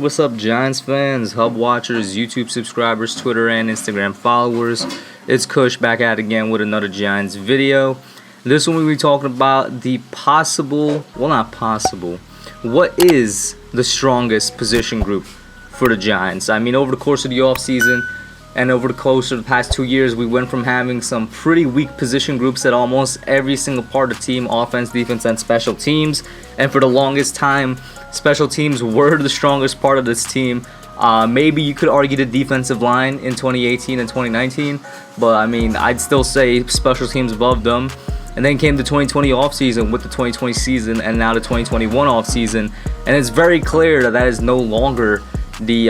what's up, Giants fans, Hub watchers, YouTube subscribers, Twitter and Instagram followers? It's Kush back at it again with another Giants video. This one we'll be talking about the what is the strongest position group for the Giants? I mean, over the course of the offseason and over the course of the past 2 years, we went from having some pretty weak position groups at almost every single part of the team, offense, defense, and special teams. And for the longest time, special teams were the strongest part of this team. Maybe you could argue the defensive line in 2018 and 2019, but I mean, I'd still say special teams above them. And then came the 2020 offseason with the 2020 season and now the 2021 offseason. And it's very clear that that is no longer the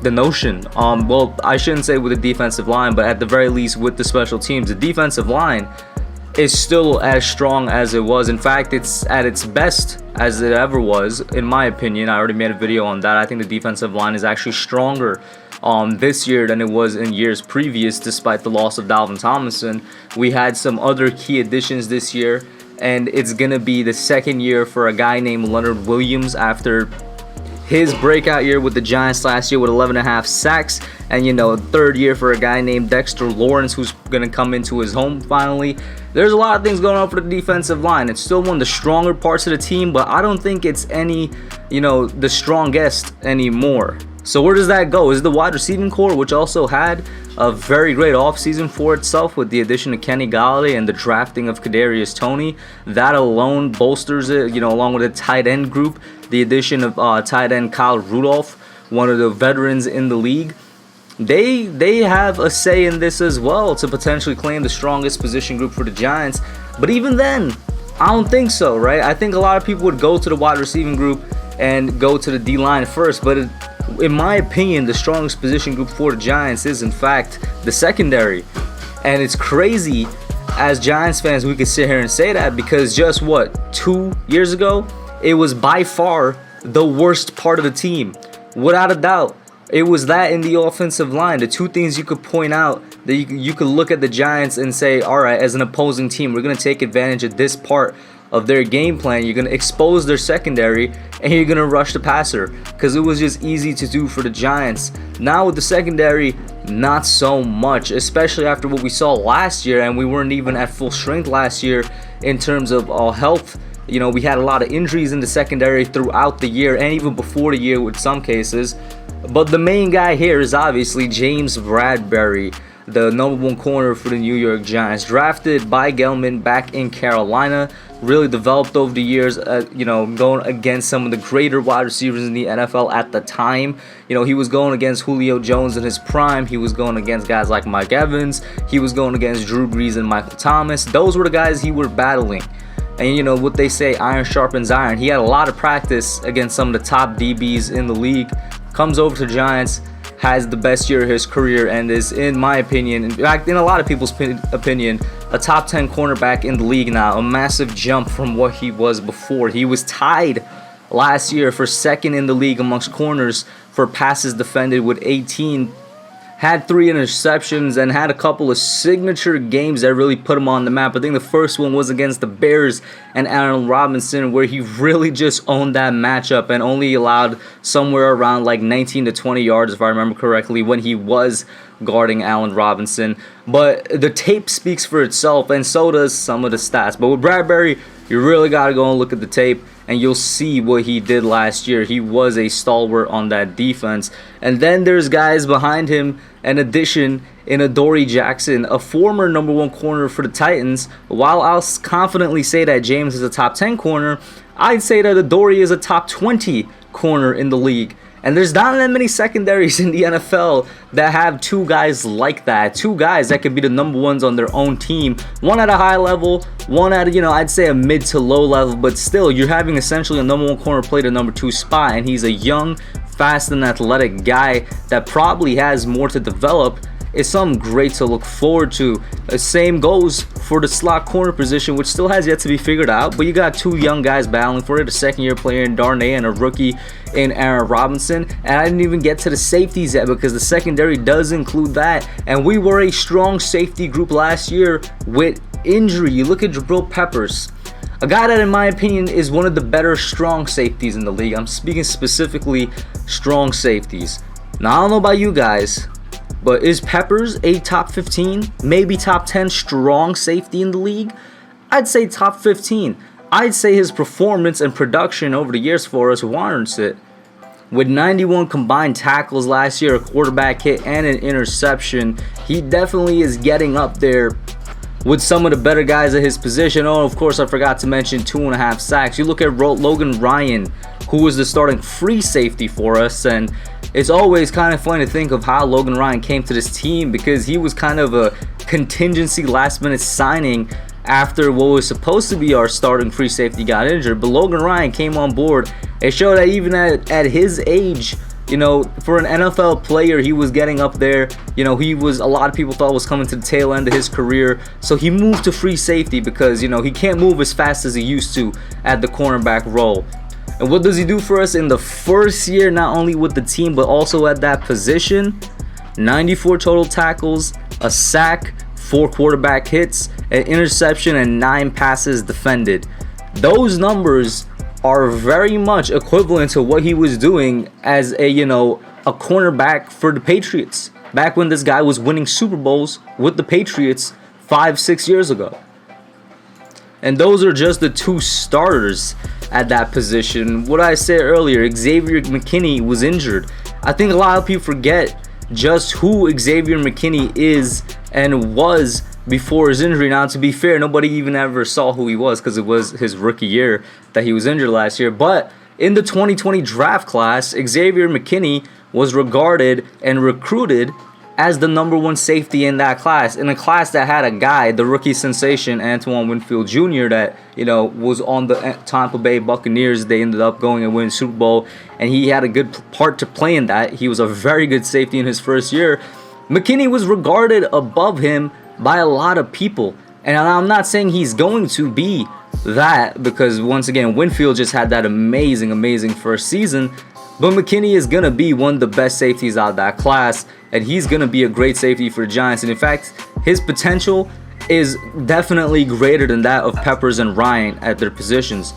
notion. Well, I shouldn't say with the defensive line, but at the very least with the special teams. The defensive line is still as strong as it was. In fact, it's at its best as it ever was, in my opinion. I already made a video on that. I think the defensive line is actually stronger this year than it was in years previous, despite the loss of Dalvin Tomlinson. We had some other key additions this year, and it's going to be the second year for a guy named Leonard Williams after his breakout year with the Giants last year with 11.5 sacks, and third year for a guy named Dexter Lawrence, who's going to come into his home finally. There's a lot of things going on for the defensive line. It's still one of the stronger parts of the team, but I don't think it's the strongest anymore. So where does that go? Is the wide receiving core, which also had a very great offseason for itself with the addition of Kenny Golladay and the drafting of Kadarius Toney. That alone bolsters it, along with the tight end group. The addition of tight end Kyle Rudolph, one of the veterans in the league. They have a say in this as well to potentially claim the strongest position group for the Giants. But even then, I don't think so, right? I think a lot of people would go to the wide receiving group and go to the D-line first, but in my opinion, the strongest position group for the Giants is, in fact, the secondary. And it's crazy, as Giants fans, we could sit here and say that because just, 2 years ago, it was by far the worst part of the team. Without a doubt, it was that in the offensive line. The two things you could point out that you could look at the Giants and say, all right, as an opposing team, we're going to take advantage of this part of their game plan. You're going to expose their secondary and you're going to rush the passer, because it was just easy to do for the Giants. Now with the secondary, not so much, especially after what we saw last year, and we weren't even at full strength last year in terms of health. We had a lot of injuries in the secondary throughout the year and even before the year with some cases. But the main guy here is obviously James Bradberry, the #1 corner for the New York Giants, drafted by Gelman back in Carolina. Really developed over the years, going against some of the greater wide receivers in the NFL at the time. He was going against Julio Jones in his prime. He was going against guys like Mike Evans. He was going against Drew Brees and Michael Thomas. Those were the guys he was battling. And what they say, iron sharpens iron. He had a lot of practice against some of the top DBs in the league. Comes over to Giants, has the best year of his career, and is, in my opinion, in fact, in a lot of people's opinion, a top 10 cornerback in the league now. A massive jump from what he was before. He was tied last year for second in the league amongst corners for passes defended with 18. Had 3 interceptions and had a couple of signature games that really put him on the map. I think the first one was against the Bears and Allen Robinson, where he really just owned that matchup and only allowed somewhere around like 19 to 20 yards, if I remember correctly, when he was guarding Allen Robinson. But the tape speaks for itself, and so does some of the stats. But with Bradberry, you really got to go and look at the tape, and you'll see what he did last year. He was a stalwart on that defense. And then there's guys behind him, an addition in Adoree Jackson, a former #1 corner for the Titans. While I'll confidently say that James is a top 10 corner, I'd say that Adoree is a top 20 corner in the league. And there's not that many secondaries in the NFL that have two guys like that. Two guys that could be the #1s on their own team. One at a high level, one at I'd say a mid to low level. But still, you're having essentially a #1 corner play the #2 spot. And he's a young, fast, and athletic guy that probably has more to develop. It's something great to look forward to. The same goes for the slot corner position, which still has yet to be figured out. But you got two young guys battling for it, a second-year player in Darnay and a rookie in Aaron Robinson. And I didn't even get to the safeties yet because the secondary does include that. And we were a strong safety group last year with injury. You look at Jabril Peppers. A guy that in my opinion is one of the better strong safeties in the league. I'm speaking specifically strong safeties. Now I don't know about you guys, but is Peppers a top 15, maybe top 10 strong safety in the league? I'd say top 15. I'd say his performance and production over the years for us warrants it. With 91 combined tackles last year, a quarterback hit, and an interception, he definitely is getting up there with some of the better guys at his position. Oh, of course, I forgot to mention 2.5 sacks. You look at Logan Ryan, who was the starting free safety for us, and it's always kind of funny to think of how Logan Ryan came to this team, because he was kind of a contingency last-minute signing after what was supposed to be our starting free safety got injured. But Logan Ryan came on board and showed that even at his age, you know, for an NFL player, he was getting up there. You know, he was, a lot of people thought was coming to the tail end of his career. So he moved to free safety because, you know, he can't move as fast as he used to at the cornerback role. And what does he do for us in the first year, not only with the team, but also at that position? 94 total tackles, a sack, 4 quarterback hits, an interception, and 9 passes defended. Those numbers are very much equivalent to what he was doing as a, you know, a cornerback for the Patriots back when this guy was winning Super Bowls with the Patriots 5-6 years ago. And those are just the 2 starters at that position. What I said earlier, Xavier McKinney was injured. I think a lot of people forget just who Xavier McKinney is and was before his injury. Now, to be fair, nobody even ever saw who he was because it was his rookie year that he was injured last year. But in the 2020 draft class, Xavier McKinney was regarded and recruited as the #1 safety in that class, in a class that had a guy, the rookie sensation Antoine Winfield Jr., that, you know, was on the Tampa Bay Buccaneers. They ended up going and winning Super Bowl, and he had a good part to play in that. He was a very good safety in his first year. McKinney was regarded above him by a lot of people, and I'm not saying he's going to be that, because once again, Winfield just had that amazing first season. But McKinney is going to be one of the best safeties out of that class, and he's going to be a great safety for the Giants. And in fact, his potential is definitely greater than that of Peppers and Ryan at their positions.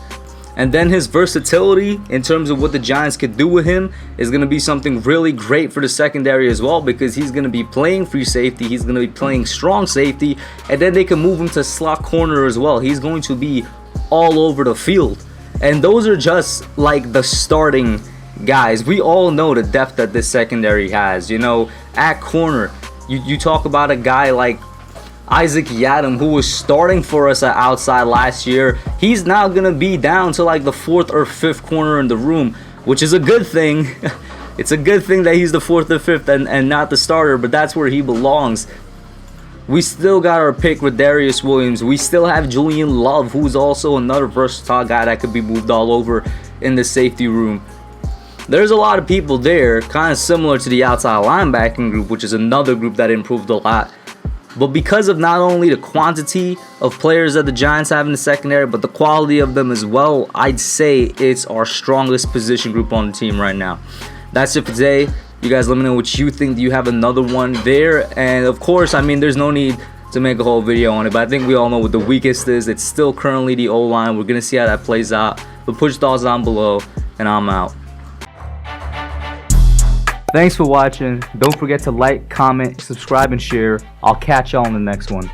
And then his versatility in terms of what the Giants could do with him is going to be something really great for the secondary as well, because he's going to be playing free safety, he's going to be playing strong safety, and then they can move him to slot corner as well. He's going to be all over the field. And those are just like the starting guys. We all know the depth that this secondary has. You know, at corner, you talk about a guy like Isaac Yiadom, who was starting for us at outside last year. He's now gonna be down to like the 4th or 5th corner in the room, which is a good thing. It's a good thing that he's the 4th or 5th and not the starter, but that's where he belongs. We still got our pick with Darius Williams. We still have Julian Love, who's also another versatile guy that could be moved all over in the safety room. There's a lot of people there, kind of similar to the outside linebacking group, which is another group that improved a lot. But because of not only the quantity of players that the Giants have in the secondary, but the quality of them as well, I'd say it's our strongest position group on the team right now. That's it for today. You guys let me know what you think. Do you have another one there? And of course, I mean, there's no need to make a whole video on it, but I think we all know what the weakest is. It's still currently the O-line. We're going to see how that plays out. But put your thoughts down below, and I'm out. Thanks for watching. Don't forget to like, comment, subscribe, and share. I'll catch y'all on the next one.